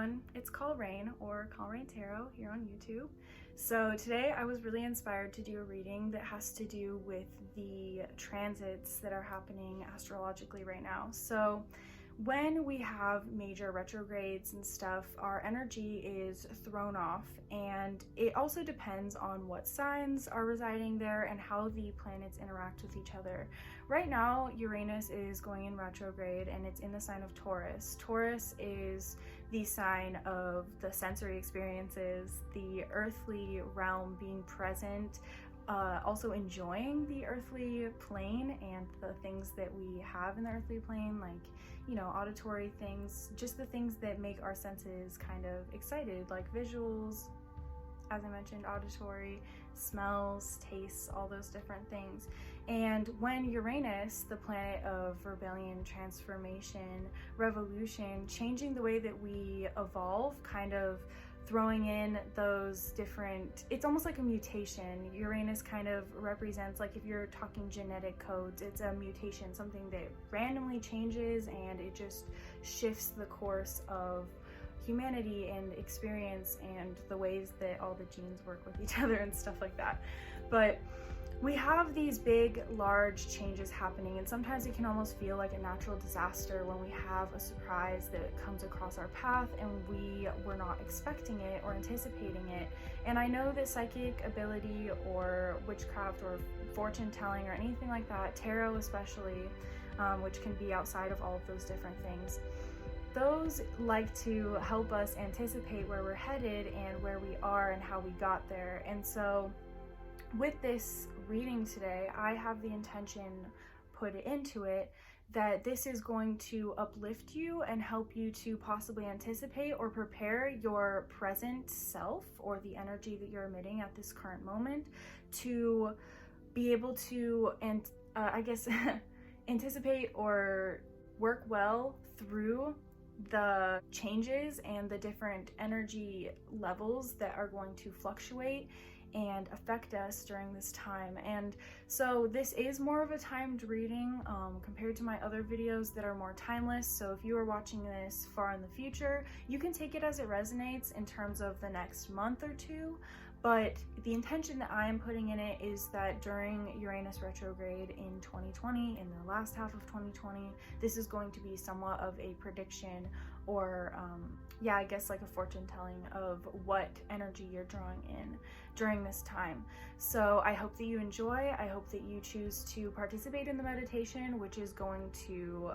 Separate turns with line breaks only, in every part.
everyone, it's Call Rain or Call Rain Tarot here on YouTube. So today I was really inspired to do a reading that has to do with the transits that are happening astrologically right now. So when we have major retrogrades and stuff, our energy is thrown off, and it also depends on what signs are residing there and how the planets interact with each other. Right now, Uranus is going in retrograde and it's in the sign of Taurus. Taurus is the sign of the sensory experiences, the earthly realm being present, also enjoying the earthly plane and the things that we have in the earthly plane, like, you know, auditory things, just the things that make our senses kind of excited, like visuals, as I mentioned, auditory, smells, tastes, all those different things. And when Uranus, the planet of rebellion, transformation, revolution, changing the way that we evolve, kind of throwing in those different, it's almost like a mutation. Uranus kind of represents, like if you're talking genetic codes, it's a mutation, something that randomly changes and it just shifts the course of humanity and experience and the ways that all the genes work with each other and stuff like that. But we have these big, large changes happening, and sometimes it can almost feel like a natural disaster when we have a surprise that comes across our path and we were not expecting it or anticipating it. And I know that psychic ability or witchcraft or fortune telling or anything like that, tarot especially, which can be outside of all of those different things, those like to help us anticipate where we're headed and where we are and how we got there. And so with this reading today, I have the intention put into it that this is going to uplift you and help you to possibly anticipate or prepare your present self or the energy that you're emitting at this current moment to be able to, and I guess, anticipate or work well through the changes and the different energy levels that are going to fluctuate and affect us during this time. And so this is more of a timed reading compared to my other videos that are more timeless. So if you are watching this far in the future, you can take it as it resonates in terms of the next month or two. But the intention that I am putting in it is that during Uranus retrograde in 2020, in the last half of 2020, this is going to be somewhat of a prediction or yeah, I guess like a fortune telling of what energy you're drawing in during this time. So I hope that you enjoy. I hope that you choose to participate in the meditation, which is going to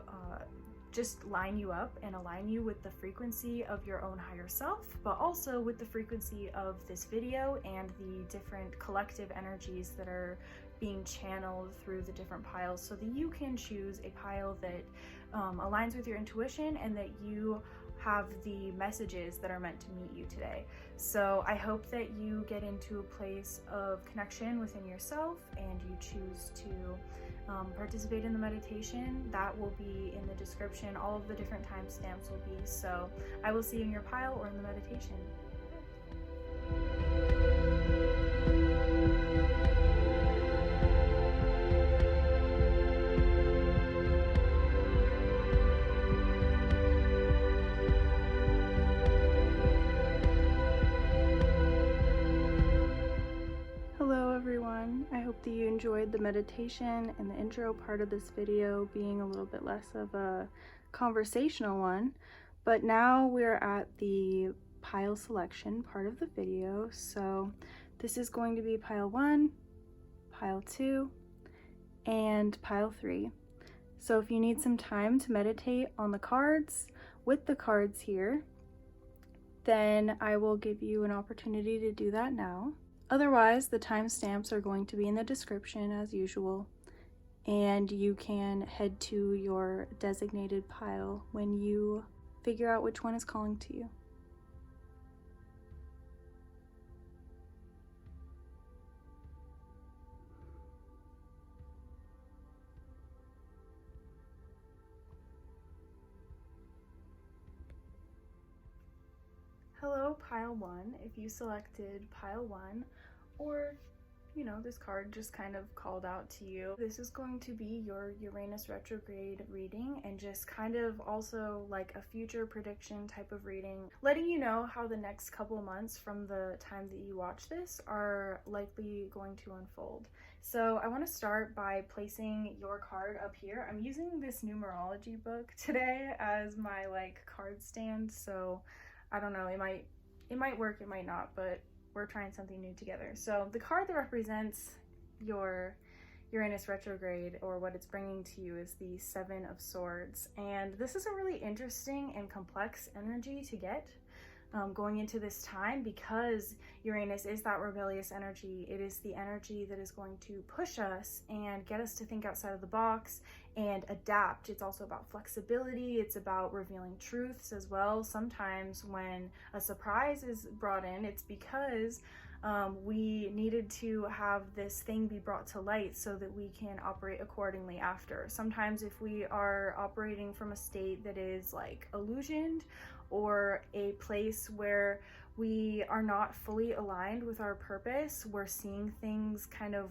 just line you up and align you with the frequency of your own higher self, but also with the frequency of this video and the different collective energies that are being channeled through the different piles, so that you can choose a pile that aligns with your intuition and that you have the messages that are meant to meet you today. So I hope that you get into a place of connection within yourself and you choose to participate in the meditation. That will be in the description. All of the different timestamps will be. So I will see you in your pile or in the meditation. Hello everyone, I hope that you enjoyed the meditation and the intro part of this video being a little bit less of a conversational one, but now we're at the pile selection part of the video. So this is going to be pile 1, pile 2, and pile 3. So if you need some time to meditate on the cards with the cards here, then I will give you an opportunity to do that now. Otherwise, the timestamps are going to be in the description as usual, and you can head to your designated pile when you figure out which one is calling to you. Hello, pile 1, if you selected pile 1, or you know, this card just kind of called out to you. This is going to be your Uranus retrograde reading, and just kind of also like a future prediction type of reading, letting you know how the next couple months from the time that you watch this are likely going to unfold. So I want to start by placing your card up here. I'm using this numerology book today as my like card stand, so I don't know, it might work, it might not, but we're trying something new together. So the card that represents your Uranus retrograde, or what it's bringing to you, is the Seven of Swords. And this is a really interesting and complex energy to get going into this time, because Uranus is that rebellious energy. It is the energy that is going to push us and get us to think outside of the box and adapt. It's also about flexibility. It's about revealing truths as well. Sometimes when a surprise is brought in, it's because we needed to have this thing be brought to light so that we can operate accordingly after. Sometimes if we are operating from a state that is like illusioned, or a place where we are not fully aligned with our purpose, we're seeing things kind of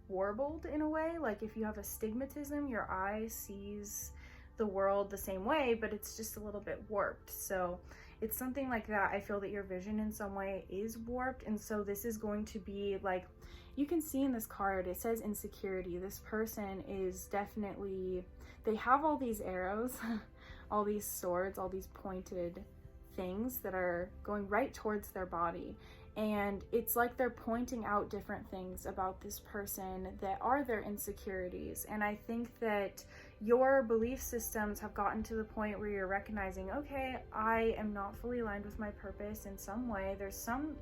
warbled in a way. Like if you have astigmatism, your eye sees the world the same way, but it's just a little bit warped. So it's something like that. I feel that your vision in some way is warped, and so this is going to be like, you can see in this card, it says insecurity. This person is definitely, they have all these arrows all these swords, all these pointed things that are going right towards their body. And it's like they're pointing out different things about this person that are their insecurities. And I think that your belief systems have gotten to the point where you're recognizing, okay, I am not fully aligned with my purpose in some way. There's some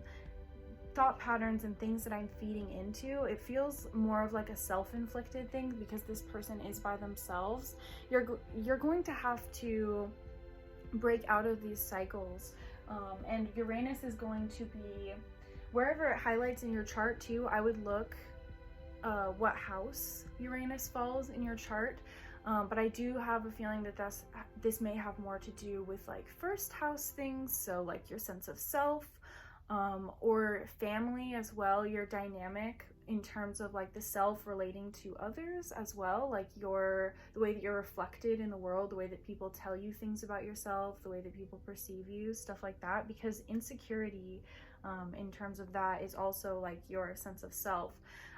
thought patterns and things that I'm feeding into. It feels more of like a self-inflicted thing, because this person is by themselves. You're going to have to break out of these cycles, and Uranus is going to be wherever it highlights in your chart too. I would look what house Uranus falls in your chart, but I do have a feeling that this may have more to do with like first house things, so like your sense of self, or family as well, your dynamic in terms of like the self relating to others as well, like the way that you're reflected in the world, the way that people tell you things about yourself, the way that people perceive you, stuff like that. Because insecurity in terms of that is also like your sense of self.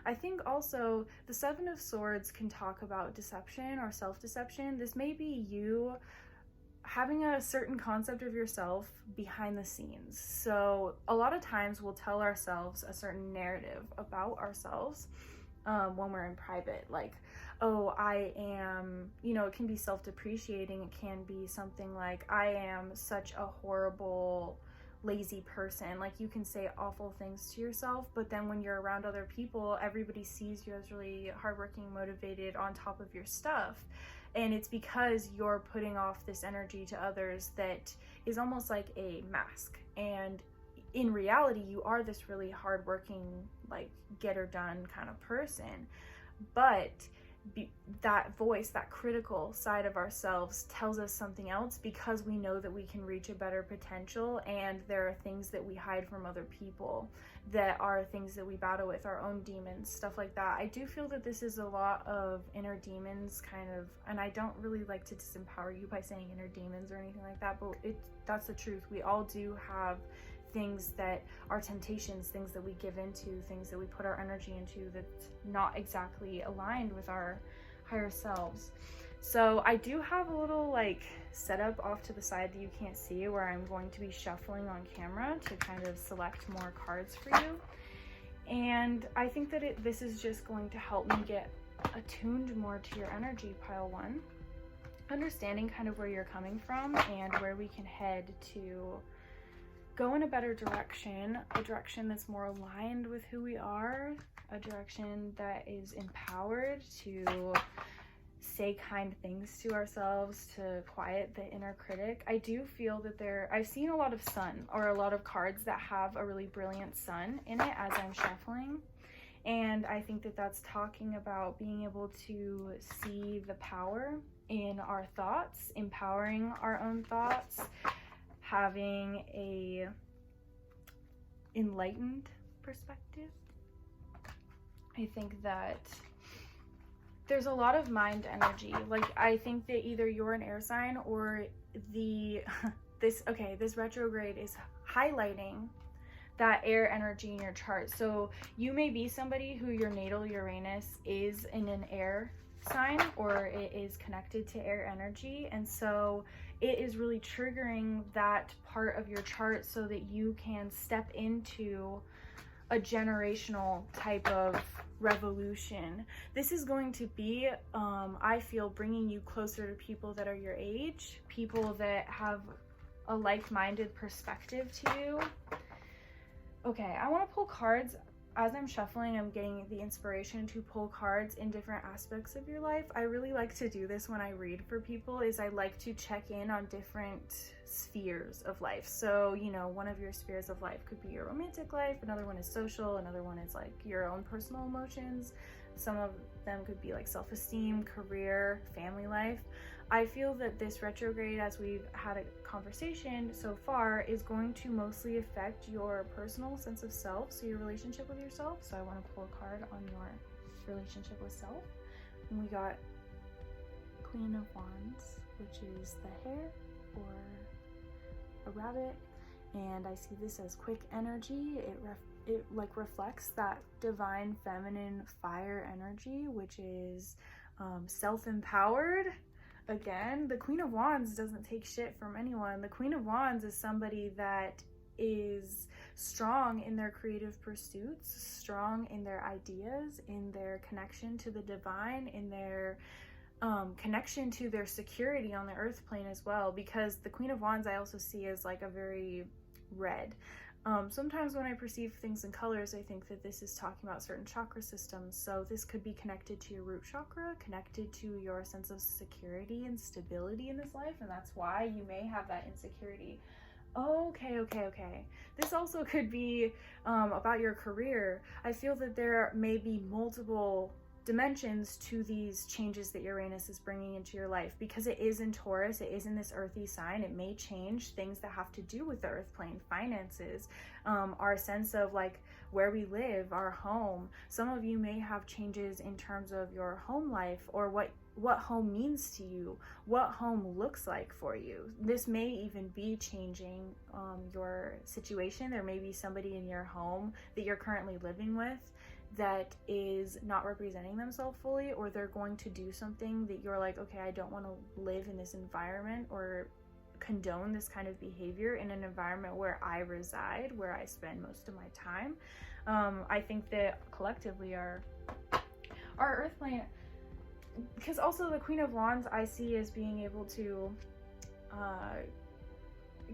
I think also the Seven of Swords can talk about deception or self-deception. This may be you having a certain concept of yourself behind the scenes. So a lot of times we'll tell ourselves a certain narrative about ourselves when we're in private, like, oh, I am, you know, it can be self-depreciating. It can be something like, I am such a horrible, lazy person. Like, you can say awful things to yourself, but then when you're around other people, everybody sees you as really hardworking, motivated, on top of your stuff. And it's because you're putting off this energy to others that is almost like a mask. And in reality, you are this really hardworking, like, get her done kind of person. But that voice, that critical side of ourselves, tells us something else, because we know that we can reach a better potential, and there are things that we hide from other people, that are things that we battle with, our own demons, stuff like that. I do feel that this is a lot of inner demons kind of, and I don't really like to disempower you by saying inner demons or anything like that, but that's the truth. We all do have things that are temptations, things that we give into, things that we put our energy into that's not exactly aligned with our higher selves. So I do have a little like setup off to the side that you can't see, where I'm going to be shuffling on camera to kind of select more cards for you. And I think that this is just going to help me get attuned more to your energy, pile one, understanding kind of where you're coming from and where we can head to go in a better direction, a direction that's more aligned with who we are, a direction that is empowered to say kind things to ourselves, to quiet the inner critic. I do feel that I've seen a lot of sun, or a lot of cards that have a really brilliant sun in it as I'm shuffling. And I think that that's talking about being able to see the power in our thoughts, empowering our own thoughts, having a enlightened perspective. I think that there's a lot of mind energy. Like, I think that either you're an air sign or this retrograde is highlighting that air energy in your chart. So you may be somebody who your natal Uranus is in an air sign, or it is connected to air energy, and so it is really triggering that part of your chart so that you can step into a generational type of revolution. This is going to be, I feel, bringing you closer to people that are your age, people that have a like-minded perspective to you. Okay, I want to pull cards. As I'm shuffling, I'm getting the inspiration to pull cards in different aspects of your life. I really like to do this when I read for people, is I like to check in on different spheres of life. So, you know, one of your spheres of life could be your romantic life, another one is social, another one is like your own personal emotions. Some of them could be like self-esteem, career, family life. I feel that this retrograde, as we've had a conversation so far, is going to mostly affect your personal sense of self, so your relationship with yourself. So I want to pull a card on your relationship with self. And we got Queen of Wands, which is the hare or a rabbit, and I see this as quick energy. It like reflects that divine feminine fire energy, which is self-empowered. Again, the Queen of Wands doesn't take shit from anyone. The Queen of Wands is somebody that is strong in their creative pursuits, strong in their ideas, in their connection to the divine, in their connection to their security on the earth plane as well, because the Queen of Wands I also see as like a very red. Sometimes when I perceive things in colors, I think that this is talking about certain chakra systems. So this could be connected to your root chakra, connected to your sense of security and stability in this life, and that's why you may have that insecurity. Okay. This also could be about your career. I feel that there may be multiple dimensions to these changes that Uranus is bringing into your life, because it is in Taurus, it is in this earthy sign. It may change things that have to do with the earth plane, finances, our sense of like where we live, our home. Some of you may have changes in terms of your home life, or what home means to you, what home looks like for you. This may even be changing your situation. There may be somebody in your home that you're currently living with that is not representing themselves fully, or they're going to do something that you're like, okay, I don't want to live in this environment or condone this kind of behavior in an environment where I reside, where I spend most of my time. I think that collectively our earth plane, because also the Queen of Wands I see as being able to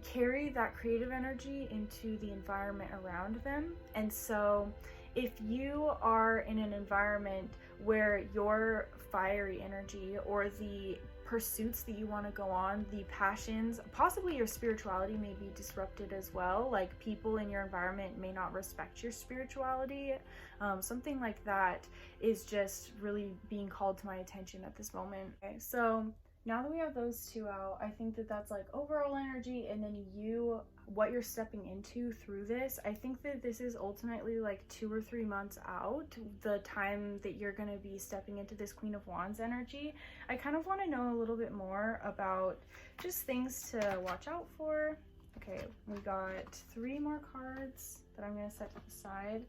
carry that creative energy into the environment around them. And so if you are in an environment where your fiery energy or the pursuits that you want to go on, the passions, possibly your spirituality may be disrupted as well. Like people in your environment may not respect your spirituality. Something like that is just really being called to my attention at this moment. Okay, so now that we have those two out, I think that that's like overall energy, and then what you're stepping into through this. I think that this is ultimately like 2 or 3 months out, the time that you're going to be stepping into this Queen of Wands energy. I kind of want to know a little bit more about just things to watch out for. Okay, we got 3 more cards that I'm going to set to the side.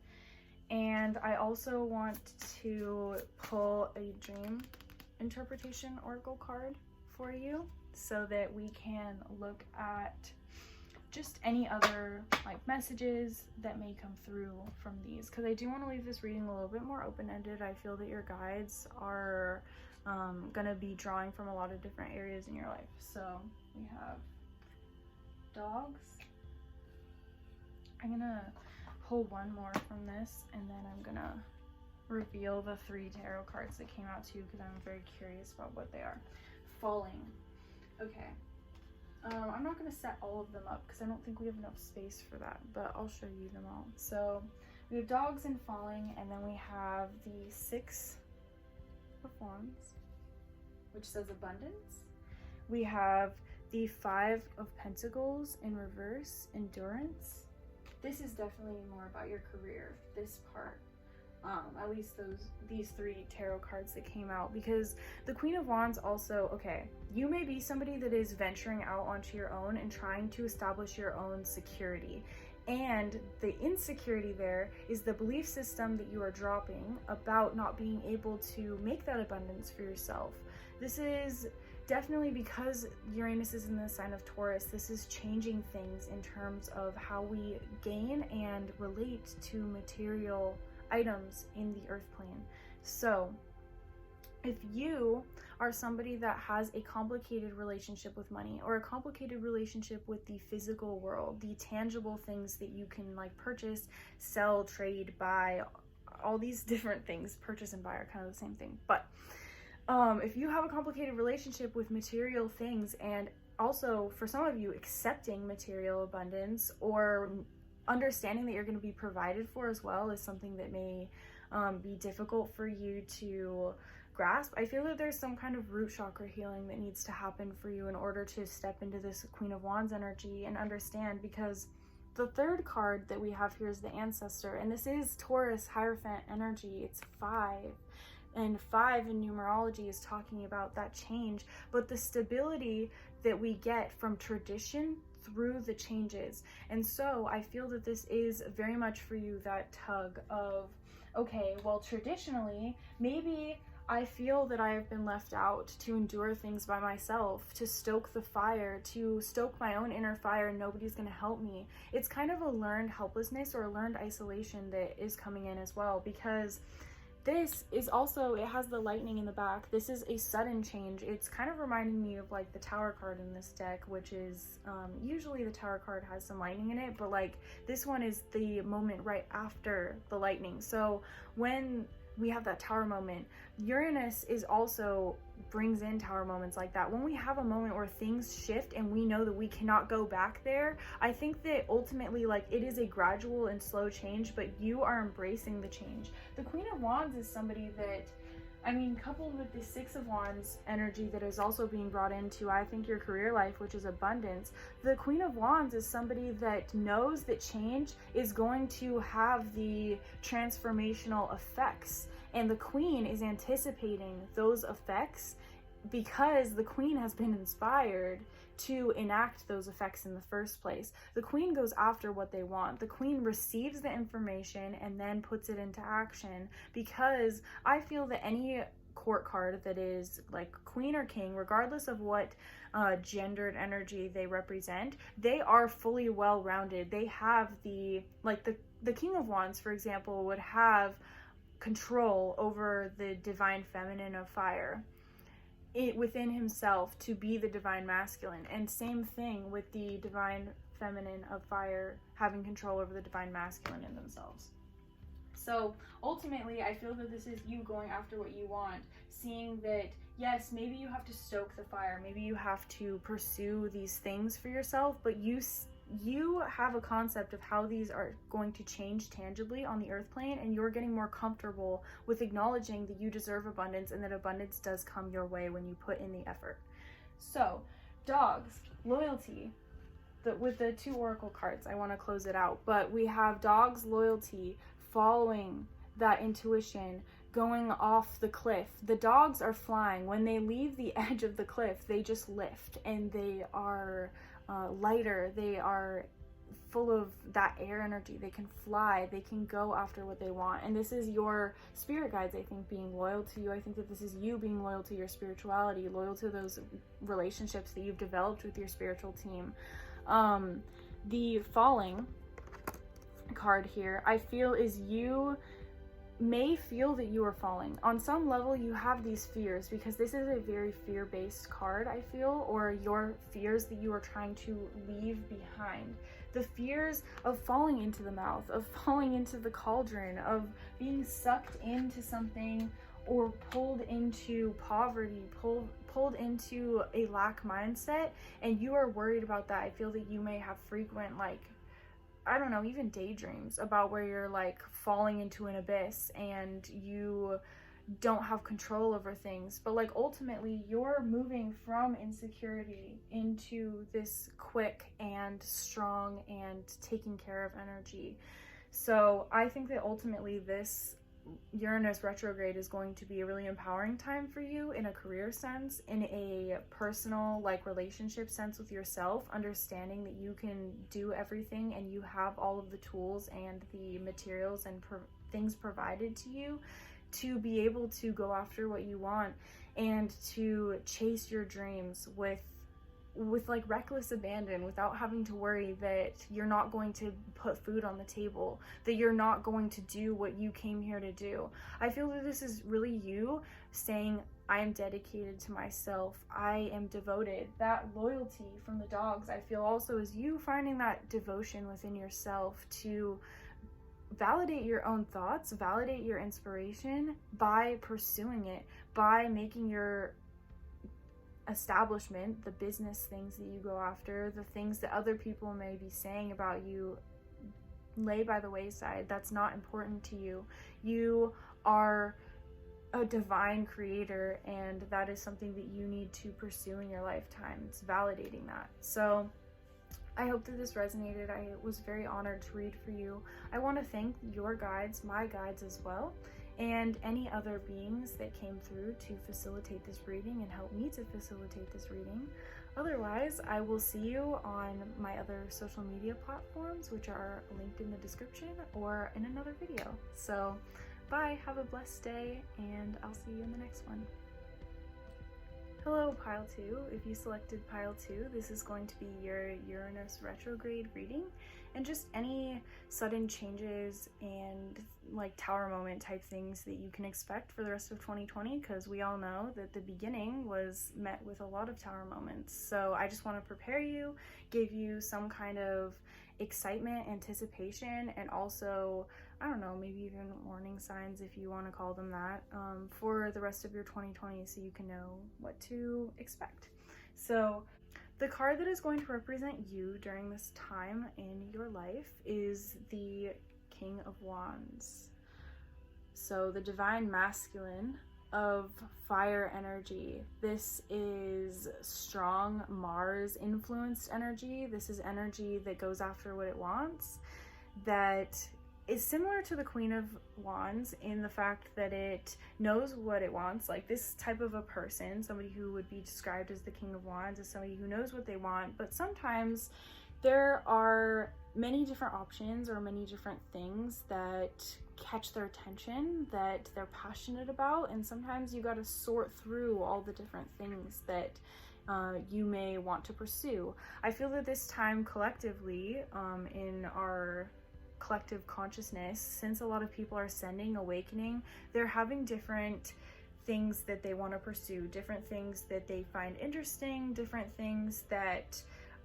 And I also want to pull a dream interpretation oracle card for you so that we can look at just any other like messages that may come through from these, because I do want to leave this reading a little bit more open-ended. I feel that your guides are gonna be drawing from a lot of different areas in your life. So we have dogs. I'm gonna pull one more from this, and then I'm gonna reveal the 3 tarot cards that came out too, because I'm very curious about what they are. Falling. Okay. I'm not going to set all of them up because I don't think we have enough space for that, but I'll show you them all. So we have dogs and falling, and then we have the 6 of Wands, which says abundance. We have the 5 of Pentacles in reverse, endurance. This is definitely more about your career, this part. at least these 3 tarot cards that came out, because the Queen of Wands also, okay, you may be somebody that is venturing out onto your own and trying to establish your own security. And the insecurity there is the belief system that you are dropping about not being able to make that abundance for yourself. This is definitely because Uranus is in the sign of Taurus. This is changing things in terms of how we gain and relate to material items in the earth plane. So if you are somebody that has a complicated relationship with money, or a complicated relationship with the physical world, the tangible things that you can like purchase, sell, trade, buy, all these different things, purchase and buy are kind of the same thing. But if you have a complicated relationship with material things, and also for some of you accepting material abundance or understanding that you're going to be provided for as well is something that may be difficult for you to grasp, I feel that there's some kind of root chakra healing that needs to happen for you in order to step into this Queen of Wands energy and understand, because the 3rd card that we have here is the Ancestor, and this is Taurus Hierophant energy. It's 5, and 5 in numerology is talking about that change, but the stability that we get from tradition through the changes. And so I feel that this is very much for you, that tug of, okay, well, traditionally, maybe I feel that I have been left out to endure things by myself, to stoke the fire, to stoke my own inner fire, and nobody's going to help me. It's kind of a learned helplessness or a learned isolation that is coming in as well, because this is also, it has the lightning in the back. This is a sudden change. It's kind of reminding me of like the Tower card in this deck, which is usually the Tower card has some lightning in it, but like this one is the moment right after the lightning. So when we have that Tower moment, Uranus is also brings in Tower moments like that. When we have a moment where things shift and we know that we cannot go back there, I think that ultimately, like, it is a gradual and slow change, but you are embracing the change. The Queen of Wands is somebody that, I mean, coupled with the 6 of Wands energy that is also being brought into, I think, your career life, which is abundance, the Queen of Wands is somebody that knows that change is going to have the transformational effects. And the Queen is anticipating those effects because the Queen has been inspired to enact those effects in the first place. The Queen goes after what they want. The Queen receives the information and then puts it into action, because I feel that any court card that is like Queen or King, regardless of what gendered energy they represent, they are fully well-rounded. They have the King of Wands, for example, would have control over the divine feminine of fire within himself to be the divine masculine, and same thing with the divine feminine of fire having control over the divine masculine in themselves. So ultimately, I feel that this is you going after what you want, seeing that yes, maybe you have to stoke the fire, maybe you have to pursue these things for yourself, but you have a concept of how these are going to change tangibly on the earth plane, and you're getting more comfortable with acknowledging that you deserve abundance and that abundance does come your way when you put in the effort. So, dogs, loyalty. With the 2 oracle cards, I want to close it out, but we have dogs, loyalty, following that intuition, going off the cliff. The dogs are flying. When they leave the edge of the cliff, they just lift, and they are lighter, they are full of that air energy, they can fly, they can go after what they want. And this is your spirit guides, I think, being loyal to you. I think that this is you being loyal to your spirituality, loyal to those relationships that you've developed with your spiritual team. The falling card here, I feel, is you may feel that you are falling. On some level, you have these fears, because this is a very fear-based card, I feel, or your fears that you are trying to leave behind. The fears of falling into the mouth, of falling into the cauldron, of being sucked into something, or pulled into poverty, pulled into a lack mindset, and you are worried about that. I feel that you may have frequent, like, I don't know, even daydreams about where you're like falling into an abyss and you don't have control over things. But like ultimately you're moving from insecurity into this quick and strong and taking care of energy. So I think that ultimately this Uranus retrograde is going to be a really empowering time for you in a career sense, in a personal, like, relationship sense with yourself, understanding that you can do everything and you have all of the tools and the materials and things provided to you to be able to go after what you want and to chase your dreams with like reckless abandon, without having to worry that you're not going to put food on the table, that you're not going to do what you came here to do. I feel that this is really you saying, I am dedicated to myself, I am devoted. That loyalty from the dogs, I feel, also is you finding that devotion within yourself to validate your own thoughts, validate your inspiration by pursuing it, by making your establishment, the business things that you go after, the things that other people may be saying about you, lay by the wayside. That's not important to you. You are a divine creator, and that is something that you need to pursue in your lifetime. It's validating that. So I hope that this resonated. I was very honored to read for you. I want to thank your guides, my guides as well, and any other beings that came through to facilitate this reading and help me to facilitate this reading. Otherwise, I will see you on my other social media platforms, which are linked in the description or in another video. So bye, have a blessed day, and I'll see you in the next one. Hello, Pile 2. If you selected Pile 2, this is going to be your Uranus retrograde reading, and just any sudden changes and like tower moment type things that you can expect for the rest of 2020, because we all know that the beginning was met with a lot of tower moments. So I just want to prepare you, give you some kind of excitement, anticipation, and also, I don't know, maybe even warning signs, if you want to call them that, for the rest of your 2020, so you can know what to expect. So the card that is going to represent you during this time in your life is the King of Wands. So the divine masculine of fire energy. This is strong Mars influenced energy. This is energy that goes after what it wants, that is similar to the Queen of Wands in the fact that it knows what it wants. Like, this type of a person, somebody who would be described as the King of Wands, is somebody who knows what they want, but sometimes there are many different options or many different things that catch their attention, that they're passionate about, and sometimes you got to sort through all the different things that you may want to pursue. I feel that this time collectively, in our collective consciousness, since a lot of people are sending awakening, they're having different things that they want to pursue, different things that they find interesting, different things that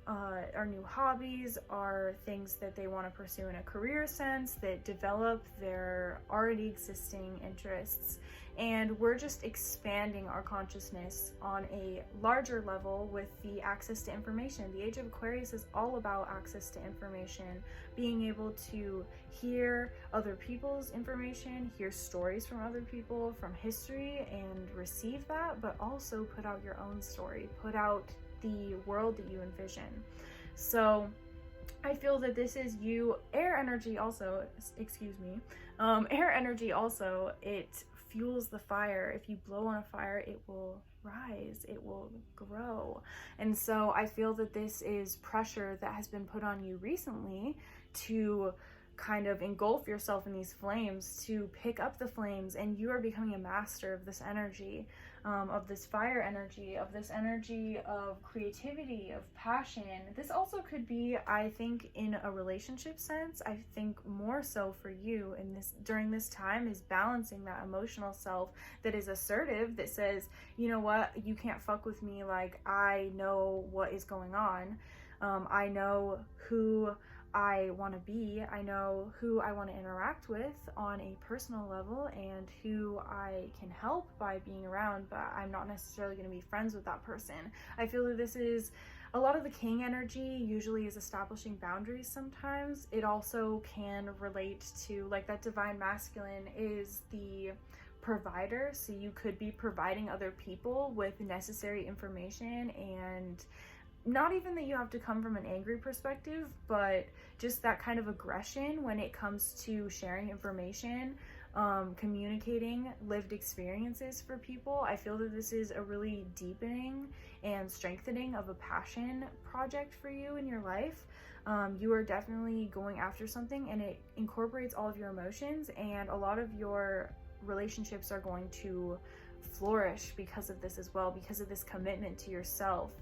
are new hobbies, are things that they want to pursue in a career sense that develop their already existing interests. And we're just expanding our consciousness on a larger level with the access to information. The Age of Aquarius is all about access to information, being able to hear other people's information, hear stories from other people, from history, and receive that, but also put out your own story, put out the world that you envision. So I feel that this is you. Air energy also, air energy also, it fuels the fire. If you blow on a fire, it will rise, it will grow. And so I feel that this is pressure that has been put on you recently to kind of engulf yourself in these flames, to pick up the flames, and you are becoming a master of this energy, of this fire energy, of this energy of creativity, of passion. This also could be, I think, in a relationship sense. I think more so for you in this, during this time, is balancing that emotional self that is assertive, that says, you know what, you can't fuck with me, like, I know what is going on, I know who I want to be, I know who I want to interact with on a personal level, and who I can help by being around, but I'm not necessarily going to be friends with that person. I feel that this is a lot of the king energy, usually is establishing boundaries sometimes. It also can relate to, like, that divine masculine is the provider, so you could be providing other people with necessary information, and not even that you have to come from an angry perspective, but just that kind of aggression when it comes to sharing information, communicating lived experiences for people. I feel that this is a really deepening and strengthening of a passion project for you in your life. You are definitely going after something, and it incorporates all of your emotions, and a lot of your relationships are going to flourish because of this as well, because of this commitment to yourself.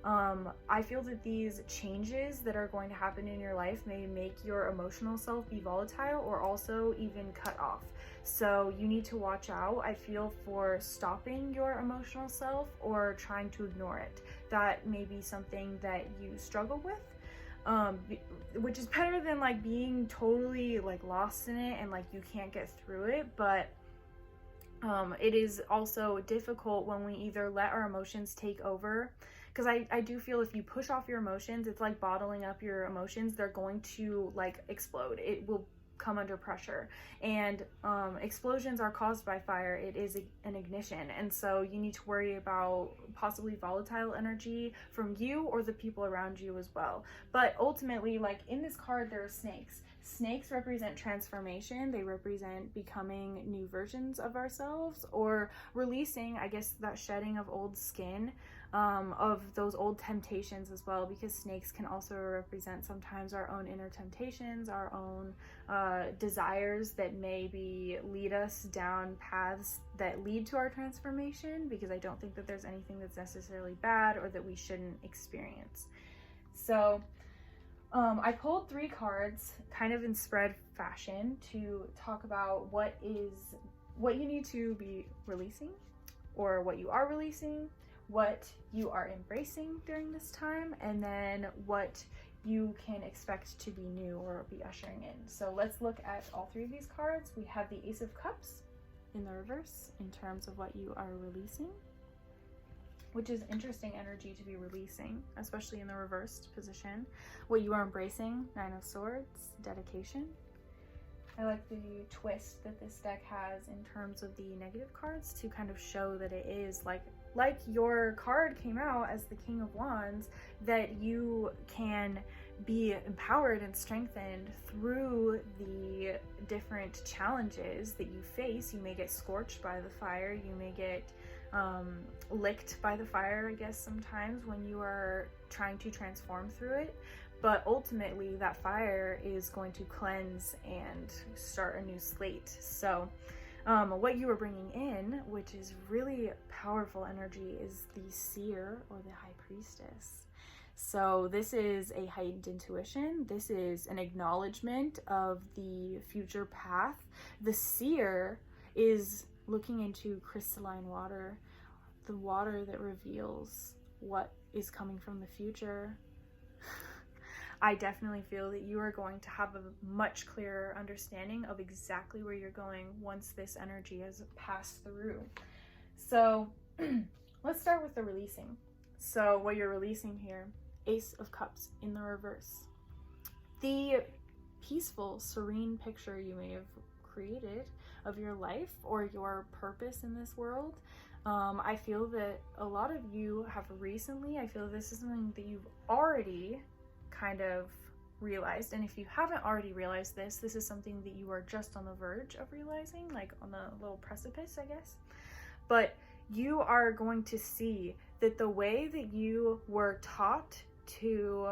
I feel that these changes that are going to happen in your life may make your emotional self be volatile or also even cut off. So you need to watch out, I feel, for stopping your emotional self or trying to ignore it. That may be something that you struggle with. Which is better than like being totally like lost in it and like you can't get through it, but it is also difficult when we either let our emotions take over, because I do feel if you push off your emotions, it's like bottling up your emotions. They're going to like explode. It will come under pressure, and explosions are caused by fire. It is an ignition, and so you need to worry about possibly volatile energy from you or the people around you as well. But ultimately, like in this card, there are snakes. Snakes represent transformation. They represent becoming new versions of ourselves, or releasing, I guess, that shedding of old skin, of those old temptations as well, because snakes can also represent sometimes our own inner temptations, our own desires that maybe lead us down paths that lead to our transformation, because I don't think that there's anything that's necessarily bad or that we shouldn't experience. So I pulled 3 cards kind of in spread fashion to talk about what you need to be releasing, or what you are releasing, what you are embracing during this time, and then what you can expect to be new or be ushering in. So let's look at all 3 of these cards. We have the Ace of Cups in the reverse in terms of what you are releasing, which is interesting energy to be releasing, especially in the reversed position. What you are embracing, 9 of Swords, dedication. I like the twist that this deck has in terms of the negative cards to kind of show that it is like your card came out as the King of Wands, that you can be empowered and strengthened through the different challenges that you face. You may get scorched by the fire, you may get licked by the fire, I guess, sometimes when you are trying to transform through it. But ultimately, that fire is going to cleanse and start a new slate. So what you are bringing in, which is really powerful energy, is the seer or the high priestess. So this is a heightened intuition. This is an acknowledgement of the future path. The seer is looking into crystalline water, the water that reveals what is coming from the future. I definitely feel that you are going to have a much clearer understanding of exactly where you're going once this energy has passed through. So let's start with the releasing. So what you're releasing here, Ace of Cups in the reverse. The peaceful, serene picture you may have created of your life or your purpose in this world. I feel that a lot of you have recently, I feel this is something that you've already kind of realized, and if you haven't already realized this is something that you are just on the verge of realizing, like on the little precipice, I guess. But you are going to see that the way that you were taught to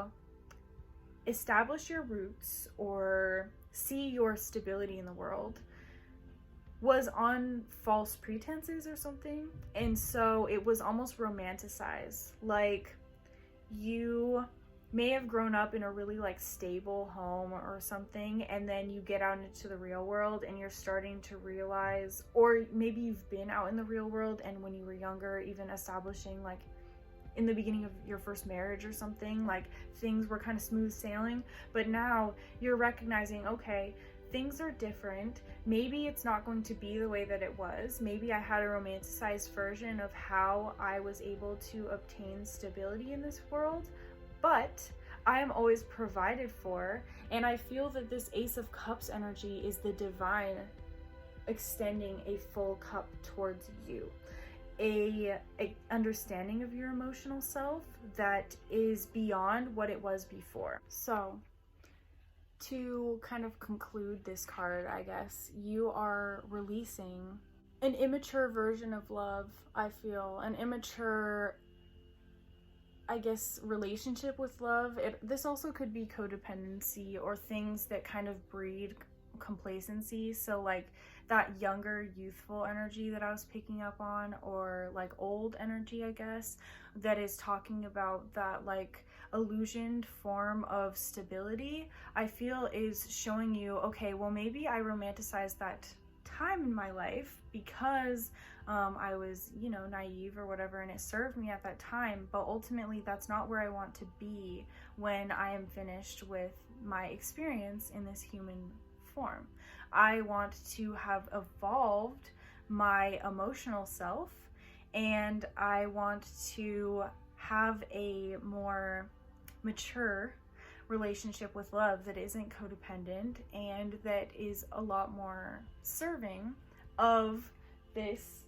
establish your roots or see your stability in the world was on false pretenses or something, and so it was almost romanticized. Like, you may have grown up in a really like stable home or something, and then you get out into the real world and you're starting to realize, or maybe you've been out in the real world and when you were younger, even establishing like in the beginning of your first marriage or something, like things were kind of smooth sailing, but now you're recognizing, okay, things are different. Maybe it's not going to be the way that it was. Maybe I had a romanticized version of how I was able to obtain stability in this world, but I am always provided for, and I feel that this Ace of Cups energy is the divine extending a full cup towards you. A understanding of your emotional self that is beyond what it was before. So to kind of conclude this card, I guess, you are releasing an immature version of love, I feel. An immature, I guess, relationship with love. This also could be codependency or things that kind of breed complacency. So like that younger, youthful energy that I was picking up on, or like old energy, I guess, that is talking about that like illusioned form of stability, I feel is showing you, okay, well, maybe I romanticized that time in my life because I was, you know, naive or whatever, and it served me at that time, but ultimately that's not where I want to be when I am finished with my experience in this human form. I want to have evolved my emotional self, and I want to have a more mature relationship with love that isn't codependent and that is a lot more serving of this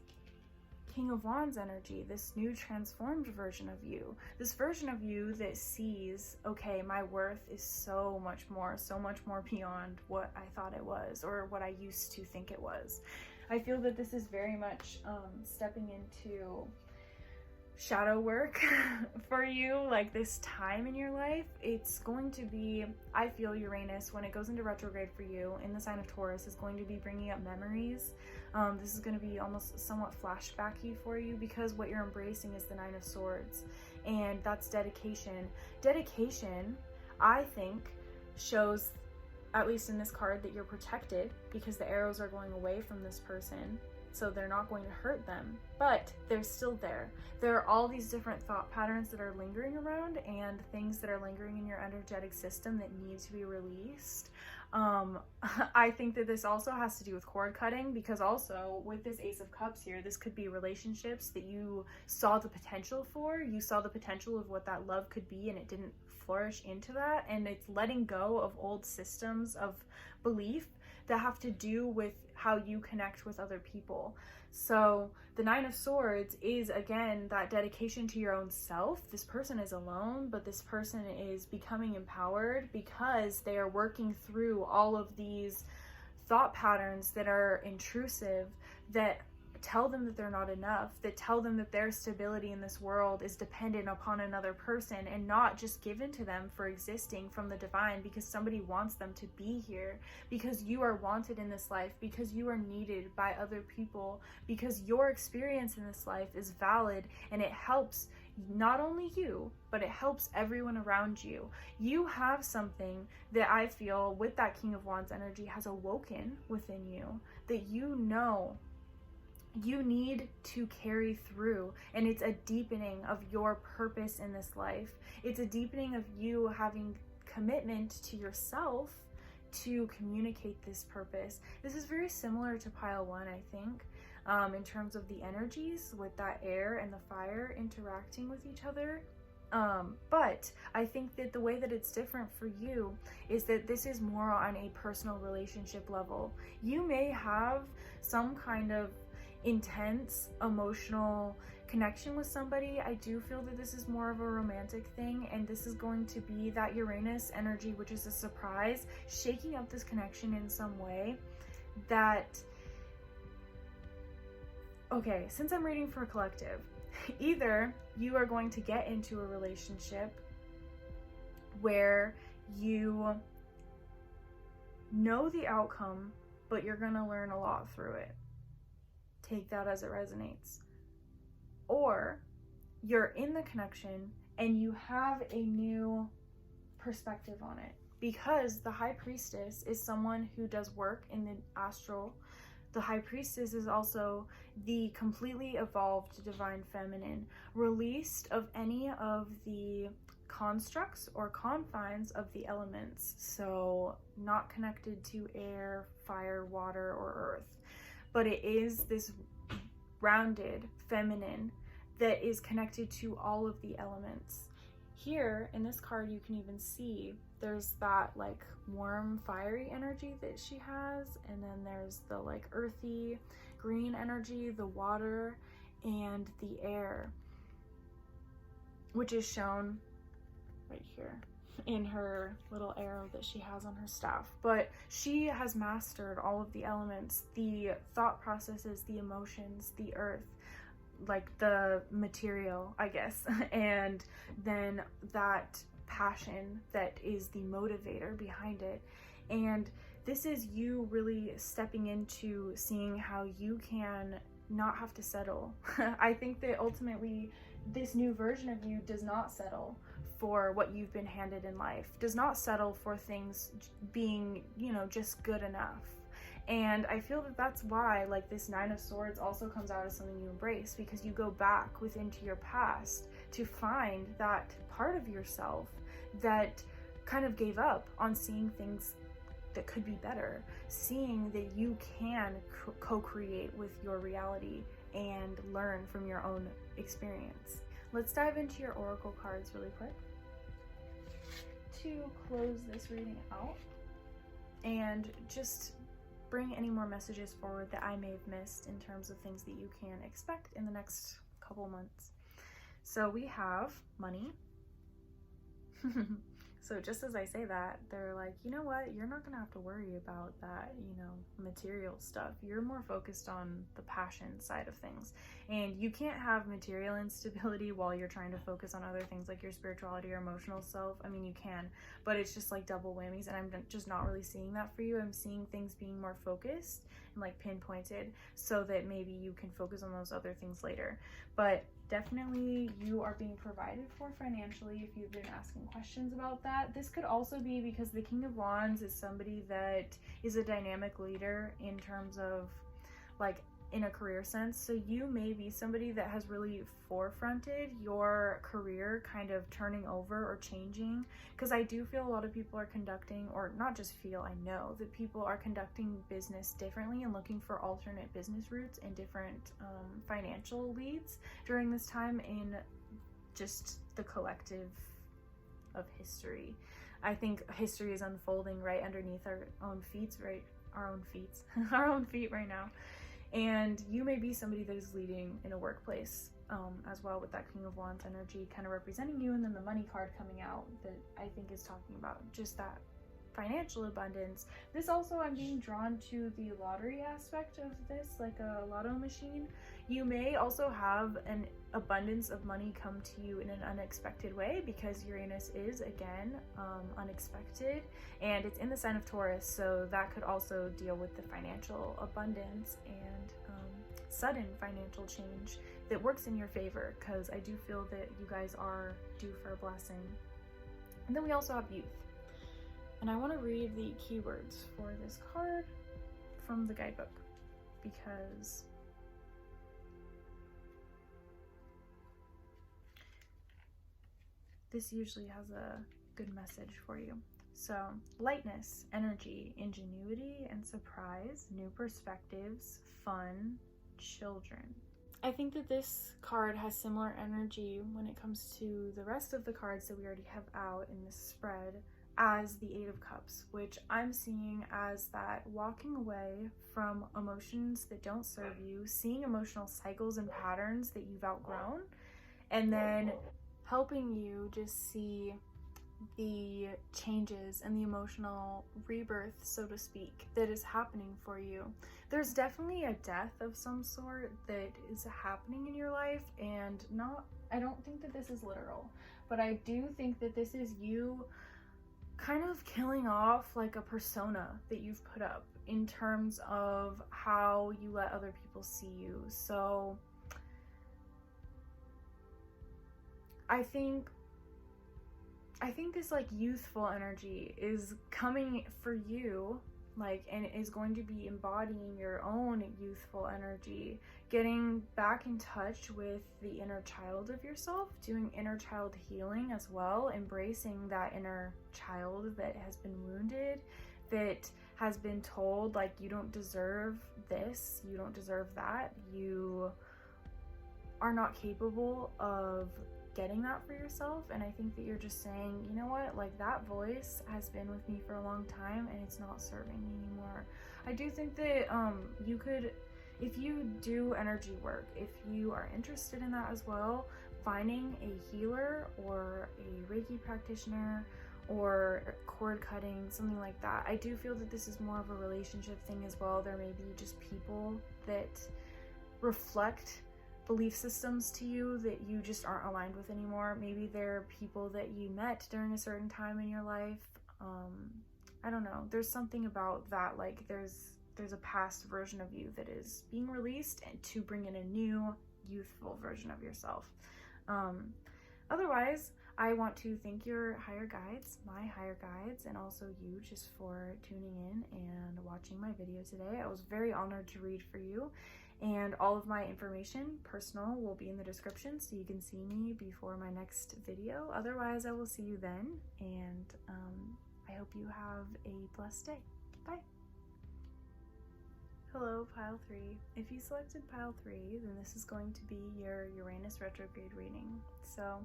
King of Wands energy, this new transformed version of you, this version of you that sees, okay, my worth is so much more beyond what I thought it was or what I used to think it was. I feel that this is very much stepping into shadow work for you, like this time in your life. It's going to be, I feel, Uranus, when it goes into retrograde for you in the sign of Taurus, is going to be bringing up memories. This is going to be almost somewhat flashbacky for you, because what you're embracing is the Nine of Swords, and that's dedication. Dedication, I think, shows, at least in this card, that you're protected because the arrows are going away from this person. So they're not going to hurt them, but they're still there. There are all these different thought patterns that are lingering around and things that are lingering in your energetic system that need to be released. I think that this also has to do with cord cutting, because also with this Ace of Cups here, this could be relationships that you saw the potential for. You saw the potential of what that love could be, and it didn't flourish into that. And it's letting go of old systems of belief that have to do with how you connect with other people. So the Nine of Swords is, again, that dedication to your own self. This person is alone, but this person is becoming empowered because they are working through all of these thought patterns that are intrusive, that tell them that they're not enough, that tell them that their stability in this world is dependent upon another person and not just given to them for existing from the divine, because somebody wants them to be here, because you are wanted in this life, because you are needed by other people, because your experience in this life is valid, and it helps not only you, but it helps everyone around you. You have something that I feel with that King of Wands energy has awoken within you, that you know you need to carry through, and it's a deepening of your purpose in this life. It's a deepening of you having commitment to yourself to communicate this purpose. This is very similar to pile one, I think, in terms of the energies with that air and the fire interacting with each other. But I think that the way that it's different for you is that this is more on a personal relationship level. You may have some kind of intense emotional connection with somebody. I do feel that this is more of a romantic thing, and this is going to be that Uranus energy, which is a surprise, shaking up this connection in some way. That, okay, since I'm reading for a collective, either you are going to get into a relationship where you know the outcome, but you're going to learn a lot through it. Take that as it resonates. Or you're in the connection and you have a new perspective on it, because the High Priestess is someone who does work in the astral. The High Priestess is also the completely evolved divine feminine, released of any of the constructs or confines of the elements. So not connected to air, fire, water, or earth. But it is this rounded feminine that is connected to all of the elements. Here in this card, you can even see there's that like warm, fiery energy that she has, and then there's the like earthy, green energy, the water, and the air, which is shown right here. in her little arrow that she has on her staff. But she has mastered all of the elements, the thought processes, the emotions, the earth, like the material, I guess, and then that passion that is the motivator behind it. And this is you really stepping into seeing how you can not have to settle. I think that ultimately this new version of you does not settle for what you've been handed in life, does not settle for things being, just good enough. And I feel that that's why, like, this Nine of Swords also comes out as something you embrace, because you go back within to your past to find that part of yourself that kind of gave up on seeing things that could be better, seeing that you can co-create with your reality and learn from your own experience. Let's dive into your oracle cards really quick to close this reading out and just bring any more messages forward that I may have missed in terms of things that you can expect in the next couple months. So we have money. So just as I say that, they're like, you know what? You're not going to have to worry about that, material stuff. You're more focused on the passion side of things. And you can't have material instability while you're trying to focus on other things like your spirituality or emotional self. I mean, you can, but it's just like double whammies. And I'm just not really seeing that for you. I'm seeing things being more focused and like pinpointed so that maybe you can focus on those other things later. But definitely you are being provided for financially if you've been asking questions about that. This could also be because the King of Wands is somebody that is a dynamic leader in terms of like in a career sense. So you may be somebody that has really forefronted your career kind of turning over or changing, because I do feel a lot of people are conducting, or not just feel, I know that people are conducting business differently and looking for alternate business routes and different financial leads during this time in just the collective of history. I think history is unfolding right underneath our own feet our own feet right now. And you may be somebody that is leading in a workplace as well, with that King of Wands energy kind of representing you, and then the money card coming out that I think is talking about just that financial abundance. This also, I'm being drawn to the lottery aspect of this, like a lotto machine. You may also have an abundance of money come to you in an unexpected way, because Uranus is again unexpected, and it's in the sign of Taurus, so that could also deal with the financial abundance and sudden financial change that works in your favor, because I do feel that you guys are due for a blessing. And then we also have youth. And I want to read the keywords for this card from the guidebook, because this usually has a good message for you. So, lightness, energy, ingenuity, and surprise, new perspectives, fun, children. I think that this card has similar energy when it comes to the rest of the cards that we already have out in this spread as the Eight of Cups, which I'm seeing as that walking away from emotions that don't serve you, seeing emotional cycles and patterns that you've outgrown, and then helping you just see the changes and the emotional rebirth, so to speak, that is happening for you. There's definitely a death of some sort that is happening in your life, and I don't think that this is literal, but I do think that this is you kind of killing off like a persona that you've put up in terms of how you let other people see you. So I think this like youthful energy is coming for you, like, and is going to be embodying your own youthful energy, getting back in touch with the inner child of yourself, doing inner child healing as well, embracing that inner child that has been wounded, that has been told like you don't deserve this, you don't deserve that, you are not capable of getting that for yourself. And I think that you're just saying, you know what, like that voice has been with me for a long time and it's not serving me anymore. I do think that you could, if you do energy work, if you are interested in that as well, finding a healer or a Reiki practitioner or cord cutting, something like that. I do feel that this is more of a relationship thing as well. There may be just people that reflect belief systems to you that you just aren't aligned with anymore. Maybe they're people that you met during a certain time in your life. I don't know. There's something about that, like there's a past version of you that is being released and to bring in a new youthful version of yourself. Otherwise, I want to thank your higher guides, my higher guides, and also you just for tuning in and watching my video today. I was very honored to read for you, and all of my information, personal, will be in the description so you can see me before my next video. Otherwise, I will see you then, and I hope you have a blessed day. Bye. Hello, pile 3. If you selected pile 3, then this is going to be your Uranus retrograde reading. So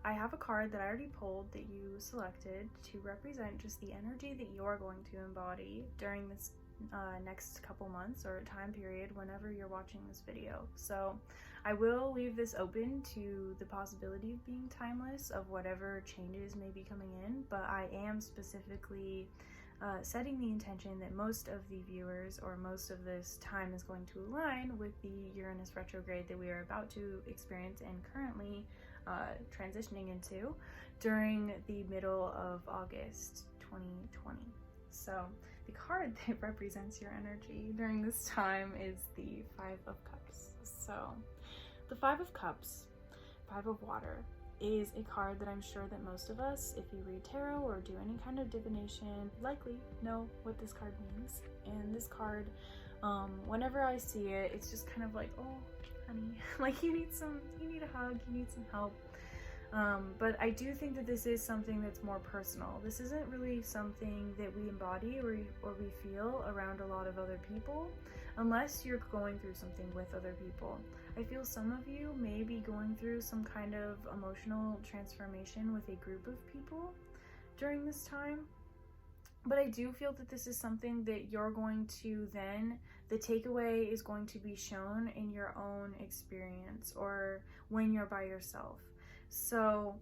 I have a card that I already pulled that you selected to represent just the energy that you're going to embody during this next couple months or time period whenever you're watching this video. So I will leave this open to the possibility of being timeless, of whatever changes may be coming in, but I am specifically setting the intention that most of the viewers or most of this time is going to align with the Uranus retrograde that we are about to experience and currently transitioning into during the middle of August 2020. So the card that represents your energy during this time is the Five of Cups. So the Five of Cups, Five of Water, is a card that I'm sure that most of us, if you read tarot or do any kind of divination, likely know what this card means. And this card, whenever I see it, it's just kind of like, oh honey, like you need a hug, you need some help. But I do think that this is something that's more personal. This isn't really something that we embody or we feel around a lot of other people, unless you're going through something with other people. I feel some of you may be going through some kind of emotional transformation with a group of people during this time. But I do feel that this is something that you're going to then, the takeaway is going to be shown in your own experience or when you're by yourself. So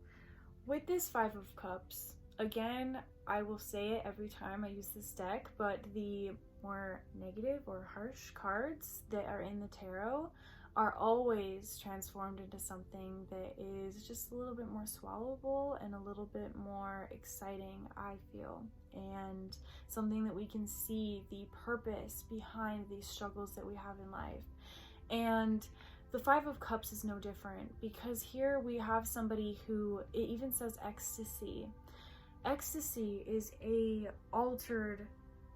with this Five of Cups, again, I will say it every time I use this deck, but the more negative or harsh cards that are in the tarot are always transformed into something that is just a little bit more swallowable and a little bit more exciting, I feel, and something that we can see the purpose behind these struggles that we have in life. And the Five of Cups is no different, because here we have somebody who, it even says ecstasy. Ecstasy is a altered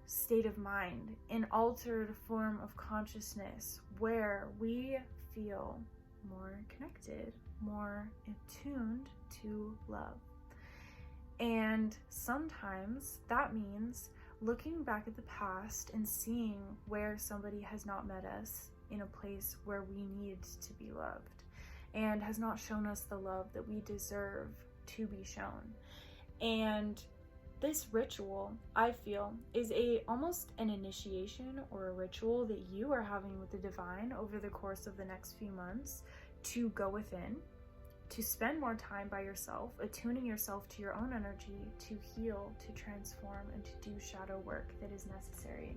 state of mind, an altered form of consciousness where we feel more connected, more attuned to love. And sometimes that means looking back at the past and seeing where somebody has not met us in a place where we need to be loved and has not shown us the love that we deserve to be shown. And this ritual, I feel, is almost an initiation or a ritual that you are having with the divine over the course of the next few months to go within, to spend more time by yourself, attuning yourself to your own energy, to heal, to transform, and to do shadow work that is necessary.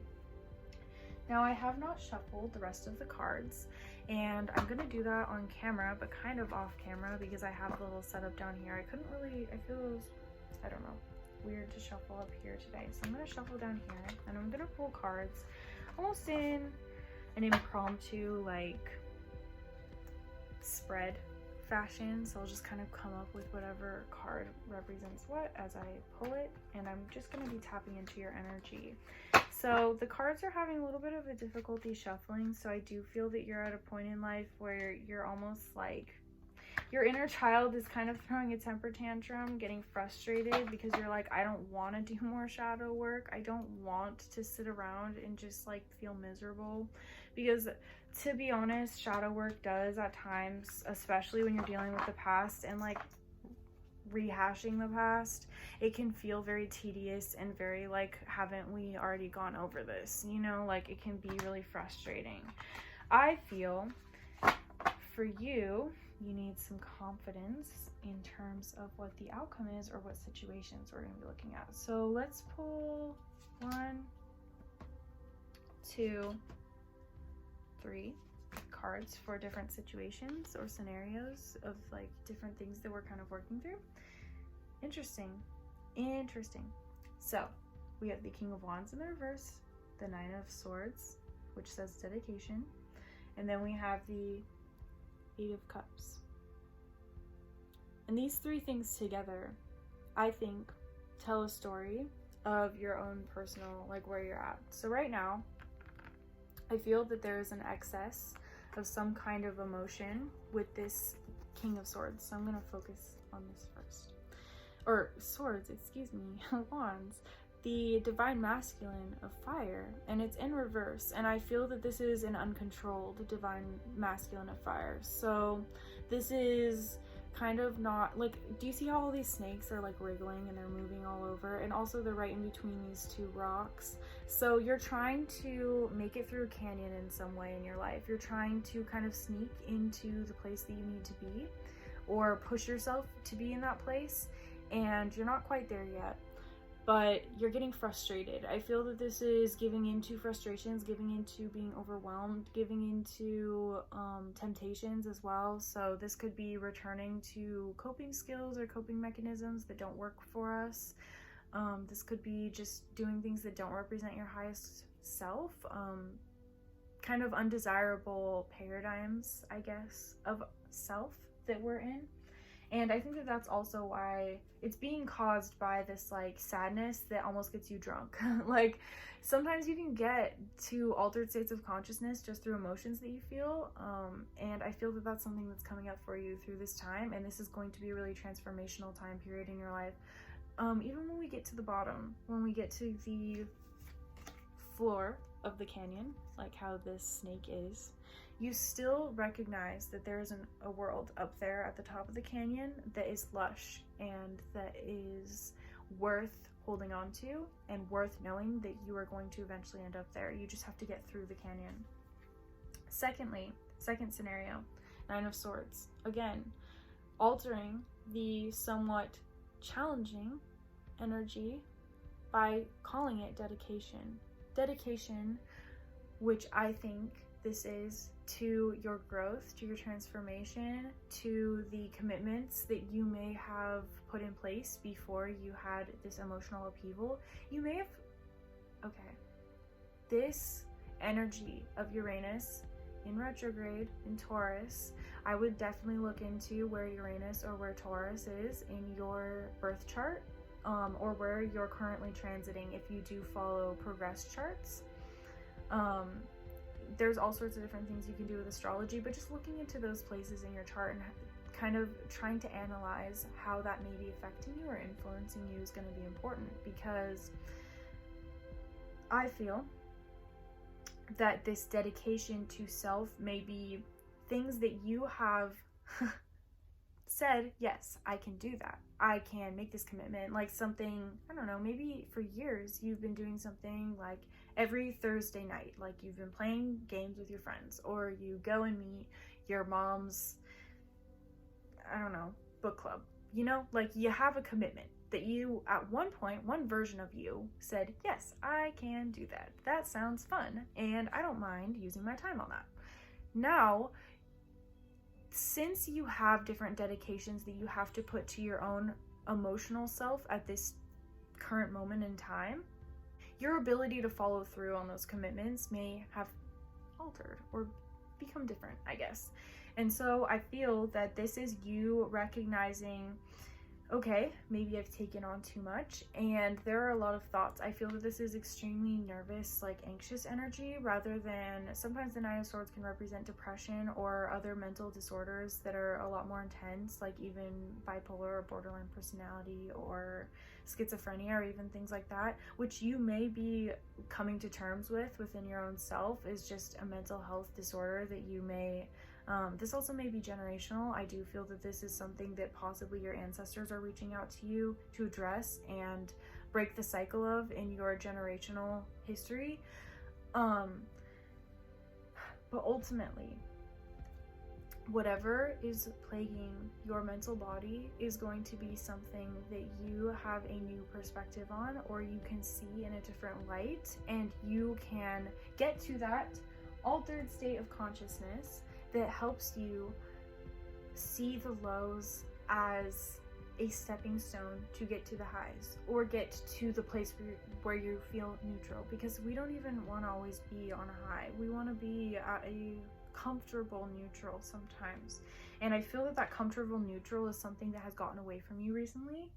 Now, I have not shuffled the rest of the cards, and I'm going to do that on camera, but kind of off camera because I have the little setup down here. I feel it was, I don't know, weird to shuffle up here today. So I'm going to shuffle down here, and I'm going to pull cards almost in an impromptu, like, spread fashion. So I'll just kind of come up with whatever card represents what as I pull it, and I'm just going to be tapping into your energy. So the cards are having a little bit of a difficulty shuffling, so I do feel that you're at a point in life where you're almost like your inner child is kind of throwing a temper tantrum, getting frustrated because you're like, I don't want to do more shadow work. I don't want to sit around and just like feel miserable, because to be honest, shadow work does at times, especially when you're dealing with the past and like rehashing the past, it can feel very tedious and very like, haven't we already gone over this? You know, like it can be really frustrating. I feel for you you need some confidence in terms of what the outcome is or what situations we're going to be looking at. So let's pull 1, 2, 3 cards for different situations or scenarios of like different things that we're kind of working through. Interesting. So we have the King of Wands in the reverse, the 9 of Swords, which says dedication, and then we have the 8 of Cups. And these 3 things together, I think, tell a story of your own personal, like where you're at. So right now, I feel that there is an excess of some kind of emotion with this King of Swords. So I'm going to focus on this first. Or swords, excuse me, wands. The divine masculine of fire, and it's in reverse. And I feel that this is an uncontrolled divine masculine of fire. So this is kind of not like, do you see how all these snakes are like wriggling and they're moving all over, and also they're right in between these 2 rocks. So you're trying to make it through a canyon in some way in your life. You're trying to kind of sneak into the place that you need to be, or push yourself to be in that place, and you're not quite there yet, but you're getting frustrated. I feel that this is giving into frustrations, giving into being overwhelmed, giving into temptations as well. So this could be returning to coping skills or coping mechanisms that don't work for us. This could be just doing things that don't represent your highest self, kind of undesirable paradigms, I guess, of self that we're in. And I think that that's also why it's being caused by this like sadness that almost gets you drunk. Like sometimes you can get to altered states of consciousness just through emotions that you feel. And I feel that that's something that's coming up for you through this time. And this is going to be a really transformational time period in your life. Even when we get to the bottom, when we get to the floor of the canyon, like how this snake is, you still recognize that there is a world up there at the top of the canyon that is lush and that is worth holding on to and worth knowing that you are going to eventually end up there. You just have to get through the canyon. Secondly, second scenario, 9 of Swords. Again, altering the somewhat challenging energy by calling it dedication. Dedication, which I think this is to your growth, to your transformation, to the commitments that you may have put in place before you had this emotional upheaval. You may have, okay, this energy of Uranus in retrograde in Taurus, I would definitely look into where Uranus or where Taurus is in your birth chart, or where you're currently transiting if you do follow progress charts. There's all sorts of different things you can do with astrology, but just looking into those places in your chart and kind of trying to analyze how that may be affecting you or influencing you is going to be important, because I feel that this dedication to self may be things that you have said, yes, I can do that. I can make this commitment. Like something, I don't know, maybe for years you've been doing something like every Thursday night, like you've been playing games with your friends, or you go and meet your mom's, I don't know, book club, you know, like you have a commitment that you, at one point, one version of you said, yes, I can do that. That sounds fun, and I don't mind using my time on that. Now, since you have different dedications that you have to put to your own emotional self at this current moment in time, your ability to follow through on those commitments may have altered or become different, I guess. And so I feel that this is you recognizing, okay, maybe I've taken on too much, and there are a lot of thoughts. I feel that this is extremely nervous, like anxious energy, rather than, sometimes the 9 of Swords can represent depression or other mental disorders that are a lot more intense, like even bipolar or borderline personality or schizophrenia, or even things like that, which you may be coming to terms with within your own self is just a mental health disorder that you may this also may be generational. I do feel that this is something that possibly your ancestors are reaching out to you to address and break the cycle of in your generational history. But ultimately, whatever is plaguing your mental body is going to be something that you have a new perspective on, or you can see in a different light, and you can get to that altered state of consciousness that helps you see the lows as a stepping stone to get to the highs, or get to the place where you feel neutral, because we don't even want to always be on a high. We want to be at a comfortable neutral sometimes, and I feel that comfortable neutral is something that has gotten away from you recently,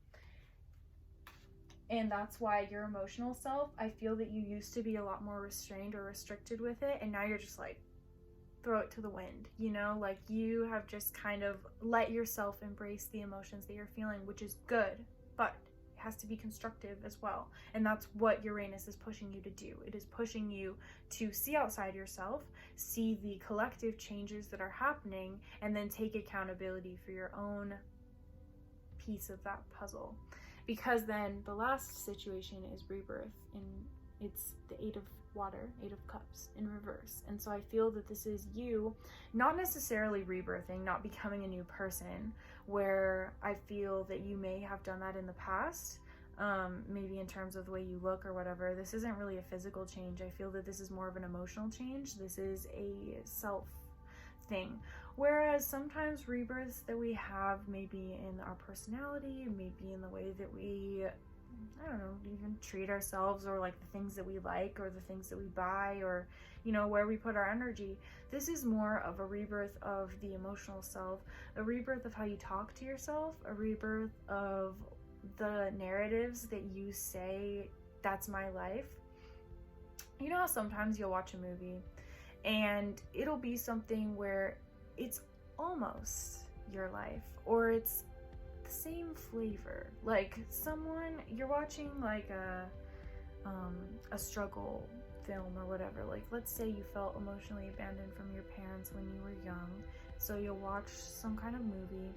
and that's why your emotional self, I feel that you used to be a lot more restrained or restricted with it, and now you're just like, throw it to the wind, you know, like you have just kind of let yourself embrace the emotions that you're feeling, which is good, but it has to be constructive as well. And that's what Uranus is pushing you to do. It is pushing you to see outside yourself, see the collective changes that are happening, and then take accountability for your own piece of that puzzle. Because then the last situation is rebirth, and it's the Eight of Water, Eight of Cups in reverse. And so I feel that this is you not necessarily rebirthing, not becoming a new person, where I feel that you may have done that in the past, maybe in terms of the way you look or whatever. This isn't really a physical change. I feel that this is more of an emotional change. This is a self thing. Whereas sometimes rebirths that we have maybe in our personality, maybe in the way that we, I don't know, even treat ourselves, or like the things that we like, or the things that we buy, or, you know, where we put our energy. This is more of a rebirth of the emotional self, a rebirth of how you talk to yourself, a rebirth of the narratives that you say, that's my life. You know how sometimes you'll watch a movie and it'll be something where it's almost your life, or it's the same flavor, like someone you're watching like a struggle film or whatever. Like, let's say you felt emotionally abandoned from your parents when you were young, so you'll watch some kind of movie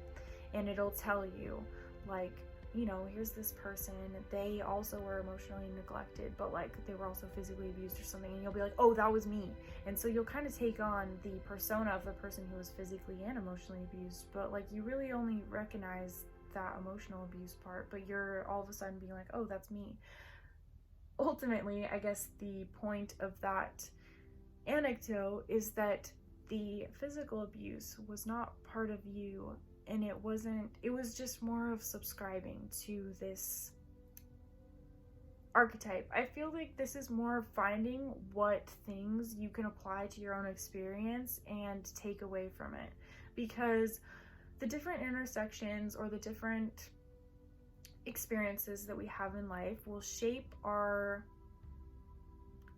and it'll tell you, like, you know, here's this person, they also were emotionally neglected, but like they were also physically abused or something, and you'll be like, oh, that was me. And so you'll kind of take on the persona of the person who was physically and emotionally abused, but like you really only recognize that emotional abuse part, but you're all of a sudden being like, oh, that's me. Ultimately, I guess the point of that anecdote is that the physical abuse was not part of you, and it was just more of subscribing to this archetype. I feel like this is more finding what things you can apply to your own experience and take away from it, because the different intersections or the different experiences that we have in life will shape our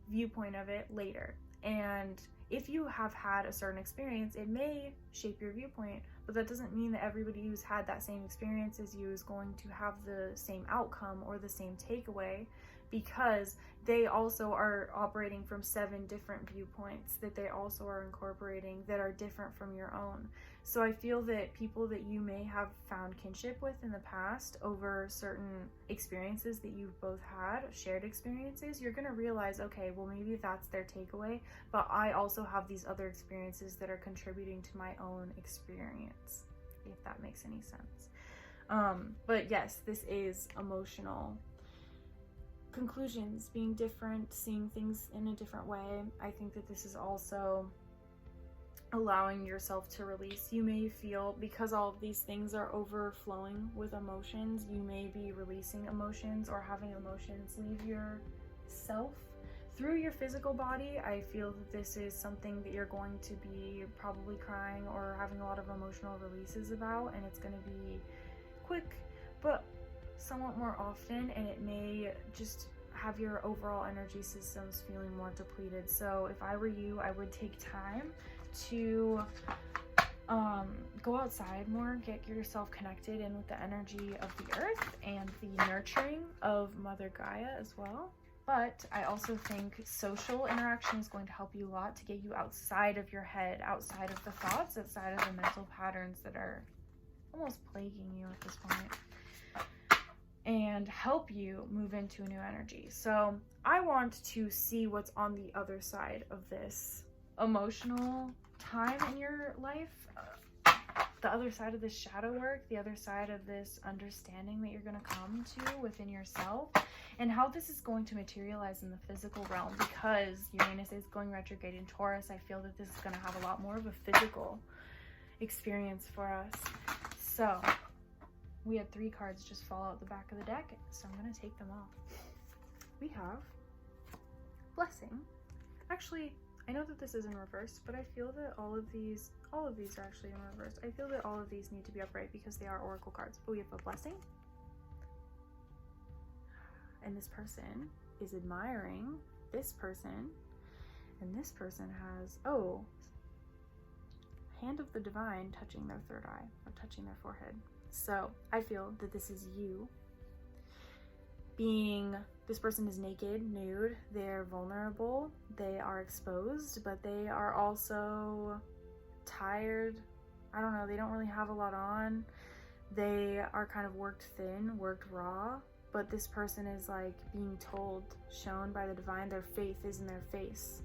viewpoint of it later. And if you have had a certain experience, it may shape your viewpoint, but that doesn't mean that everybody who's had that same experience as you is going to have the same outcome or the same takeaway, because they also are operating from 7 different viewpoints that they also are incorporating that are different from your own. So I feel that people that you may have found kinship with in the past over certain experiences that you've both had, shared experiences, you're going to realize, okay, well, maybe that's their takeaway, but I also have these other experiences that are contributing to my own experience, if that makes any sense. But yes, this is emotional conclusions, being different, seeing things in a different way. I think that this is also allowing yourself to release. You may feel, because all of these things are overflowing with emotions, you may be releasing emotions or having emotions leave yourself through your physical body. I feel that this is something that you're going to be probably crying or having a lot of emotional releases about, and it's going to be quick but somewhat more often, and it may just have your overall energy systems feeling more depleted. So if I were you, I would take time to go outside more, get yourself connected in with the energy of the earth and the nurturing of Mother Gaia as well. But I also think social interaction is going to help you a lot to get you outside of your head, outside of the thoughts, outside of the mental patterns that are almost plaguing you at this point, and help you move into a new energy. So I want to see what's on the other side of this emotional time in your life. the other side of this shadow work, the other side of this understanding that you're going to come to within yourself, and how this is going to materialize in the physical realm. Because Uranus is going retrograde in Taurus, I feel that this is going to have a lot more of a physical experience for us. So we had 3 cards just fall out the back of the deck, so I'm going to take them off. We have blessing. Actually, I know that this is in reverse, but I feel that all of these are actually in reverse. I feel that all of these need to be upright because they are oracle cards. But we have a blessing. And this person is admiring this person. And this person has, oh, hand of the divine touching their third eye or touching their forehead. So I feel that this is you being, this person is naked, nude, they're vulnerable, they are exposed, but they are also tired. I don't know, they don't really have a lot on. They are kind of worked thin, worked raw, but this person is like being told, shown by the divine, their faith is in their face.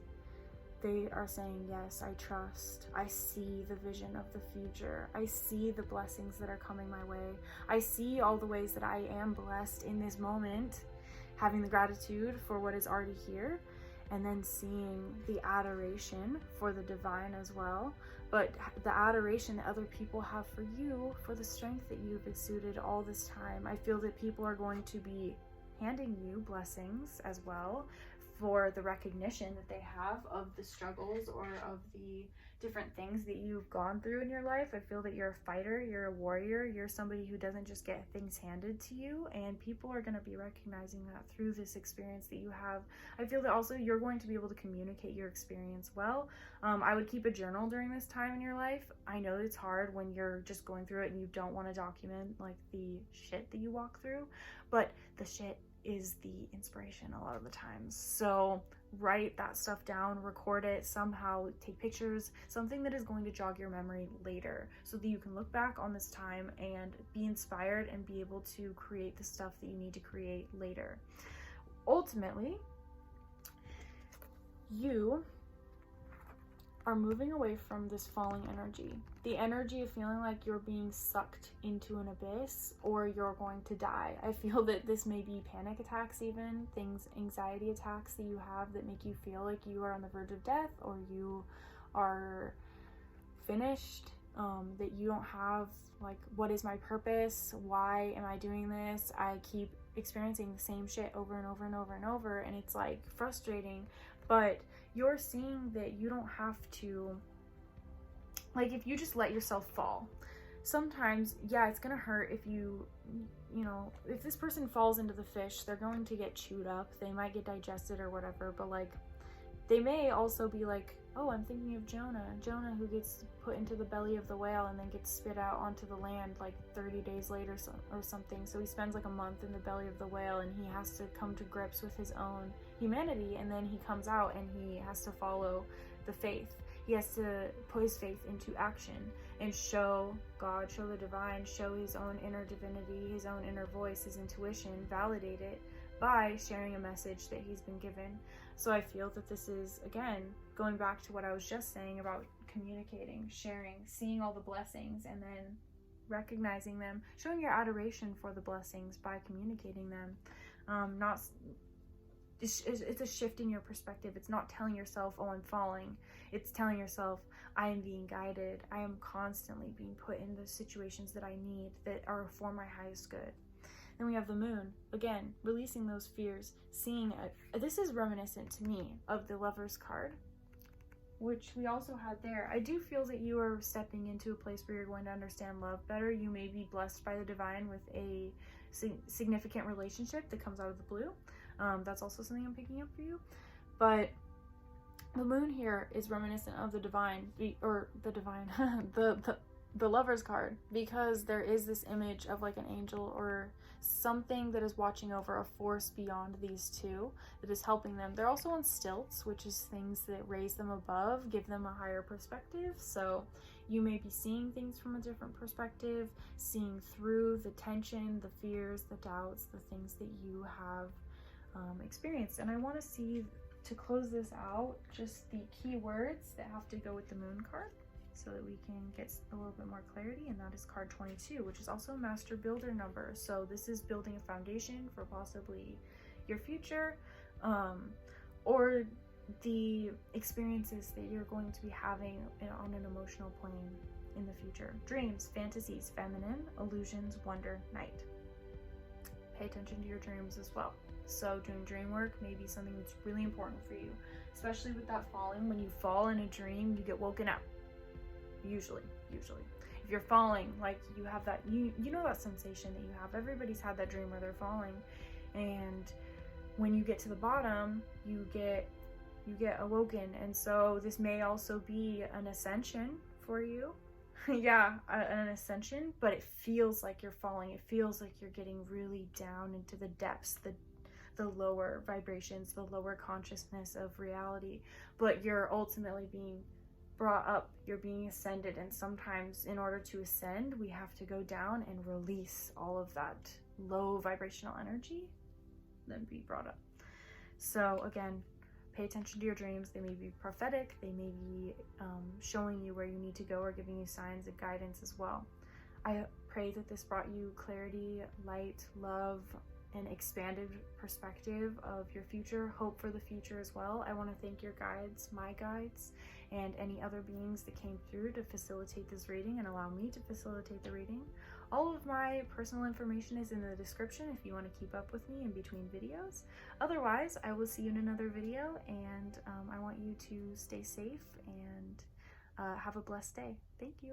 They are saying, yes, I trust. I see the vision of the future. I see the blessings that are coming my way. I see all the ways that I am blessed in this moment, having the gratitude for what is already here, and then seeing the adoration for the divine as well. But the adoration that other people have for you, for the strength that you've exuded all this time. I feel that people are going to be handing you blessings as well, for the recognition that they have of the struggles or of the different things that you've gone through in your life. I feel that you're a fighter, you're a warrior, you're somebody who doesn't just get things handed to you, and people are going to be recognizing that through this experience that you have. I feel that also you're going to be able to communicate your experience well. I would keep a journal during this time in your life. I know it's hard when you're just going through it and you don't want to document like the shit that you walk through, but the shit is the inspiration a lot of the times. So write that stuff down, record it somehow, take pictures, something that is going to jog your memory later so that you can look back on this time and be inspired and be able to create the stuff that you need to create later. Ultimately, you are moving away from this falling energy. The energy of feeling like you're being sucked into an abyss or you're going to die. I feel that this may be panic attacks even, anxiety attacks that you have that make you feel like you are on the verge of death or you are finished, that you don't have like, what is my purpose? Why am I doing this? I keep experiencing the same shit over and over and over and over, and it's like frustrating. But you're seeing that you don't have to, like, if you just let yourself fall, sometimes, yeah, it's gonna hurt if you know, if this person falls into the fish, they're going to get chewed up, they might get digested or whatever, but like, they may also be like, oh, I'm thinking of Jonah who gets put into the belly of the whale and then gets spit out onto the land like 30 days later or something. So he spends like a month in the belly of the whale and he has to come to grips with his own humanity, and then he comes out and he has to follow the faith. He has to put his faith into action and show God, show the divine, show his own inner divinity, his own inner voice, his intuition, validate it by sharing a message that he's been given. So I feel that this is, again, going back to what I was just saying about communicating, sharing, seeing all the blessings, and then recognizing them, showing your adoration for the blessings by communicating them. It's a shift in your perspective. It's not telling yourself, oh, I'm falling. It's telling yourself, I am being guided. I am constantly being put in the situations that I need that are for my highest good. Then we have the moon, again, releasing those fears, seeing it. This is reminiscent to me of the Lover's card, which we also had there. I do feel that you are stepping into a place where you're going to understand love better. You may be blessed by the divine with a significant relationship that comes out of the blue. That's also something I'm picking up for you. But the moon here is reminiscent of the divine, the Lover's card, because there is this image of like an angel or something that is watching over, a force beyond these two that is helping them. They're also on stilts, which is things that raise them above, give them a higher perspective. So you may be seeing things from a different perspective, seeing through the tension, the fears, the doubts, the things that you have experienced. And I want to see, to close this out, just the key words that have to go with the moon card. so that we can get a little bit more clarity, and that is card 22, which is also a master builder number. So this is building a foundation for possibly your future, or the experiences that you're going to be having on an emotional plane in the future. Dreams, fantasies, feminine, illusions, wonder, night. Pay attention to your dreams as well. So doing dream work may be something that's really important for you, especially with that falling. When you fall in a dream, you get woken up. Usually. If you're falling, like you have that, you know that sensation that you have. Everybody's had that dream where they're falling, and when you get to the bottom, you get awoken. And so this may also be an ascension for you. Yeah, an ascension, but it feels like you're falling. It feels like you're getting really down into the depths, the lower vibrations, the lower consciousness of reality, but you're ultimately being brought up, you're being ascended. And sometimes in order to ascend, we have to go down and release all of that low vibrational energy, then be brought up. So again, pay attention to your dreams. They may be prophetic, they may be showing you where you need to go, or giving you signs and guidance as well. I pray that this brought you clarity, light, love, an expanded perspective of your future, hope for the future as well. I want to thank your guides, my guides, and any other beings that came through to facilitate this reading and allow me to facilitate the reading. All of my personal information is in the description if you want to keep up with me in between videos. Otherwise, I will see you in another video, and I want you to stay safe and have a blessed day. Thank you.